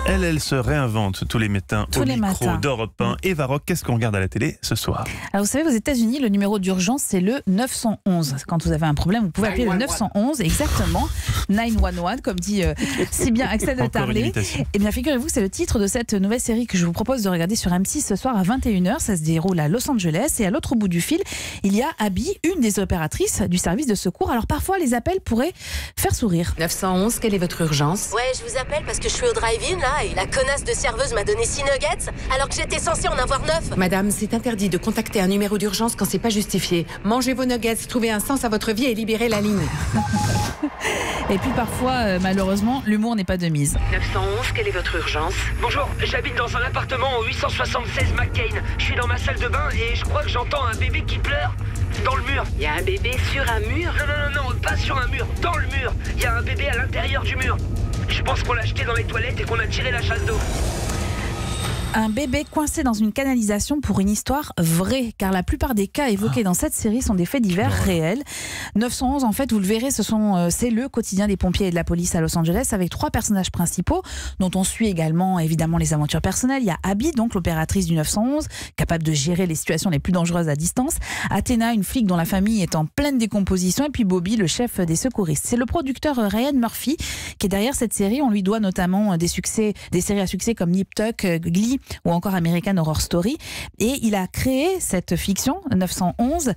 Elle se réinvente tous les matins au micro d'Europe 1. Eva Rock, qu'est-ce qu'on regarde à la télé ce soir? Alors vous savez, aux États-Unis, le numéro d'urgence, c'est le 911. Quand vous avez un problème, vous pouvez appeler le 911, exactement. 911, comme dit si bien Axel de Tarlet. Eh bien, figurez-vous que c'est le titre de cette nouvelle série que je vous propose de regarder sur M6 ce soir à 21h. Ça se déroule à Los Angeles. Et à l'autre bout du fil, il y a Abby, une des opératrices du service de secours. Alors parfois, les appels pourraient faire sourire. 911, quelle est votre urgence? Ouais, je vous appelle parce que je suis au drive-in là et la connasse de serveuse m'a donné 6 nuggets alors que j'étais censée en avoir 9. Madame, c'est interdit de contacter un numéro d'urgence quand c'est pas justifié. Mangez vos nuggets, trouvez un sens à votre vie et libérez la ligne. Et puis parfois, malheureusement, l'humour n'est pas de mise. 911, quelle est votre urgence? Bonjour, j'habite dans un appartement au 876 McCain. Je suis dans ma salle de bain et je crois que j'entends un bébé qui pleure dans le mur. Il y a un bébé sur un mur? Non, pas sur un mur, dans le mur. Il y a un bébé à l'intérieur du mur. Je pense qu'on l'a jeté dans les toilettes et qu'on a tiré la chasse d'eau. Un bébé coincé dans une canalisation pour une histoire vraie, car la plupart des cas évoqués dans cette série sont des faits divers réels. 911, en fait, vous le verrez, c'est le quotidien des pompiers et de la police à Los Angeles, avec 3 personnages principaux, dont on suit également évidemment les aventures personnelles. Il y a Abby, donc l'opératrice du 911, capable de gérer les situations les plus dangereuses à distance. Athéna, une flic dont la famille est en pleine décomposition, et puis Bobby, le chef des secouristes. C'est le producteur Ryan Murphy qui est derrière cette série. On lui doit notamment des séries à succès comme Nip Tuck, Glee ou encore American Horror Story. Et il a créé cette fiction, 911,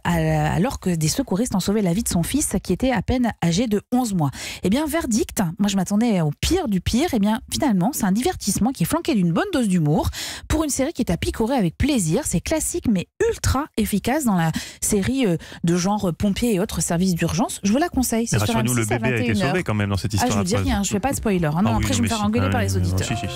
alors que des secouristes ont sauvé la vie de son fils qui était à peine âgé de 11 mois. Eh bien, verdict, moi je m'attendais au pire du pire. Eh bien, finalement, c'est un divertissement qui est flanqué d'une bonne dose d'humour pour une série qui est à picorer avec plaisir. C'est classique mais ultra efficace dans la série de genre pompiers et autres services d'urgence. Je vous la conseille. C'est sur rassure-nous, M6 le bébé a été sauvé quand même dans cette histoire. Je vous dis rien, je ne fais pas de spoiler. Non, après je vais me faire engueuler par les auditeurs. Si.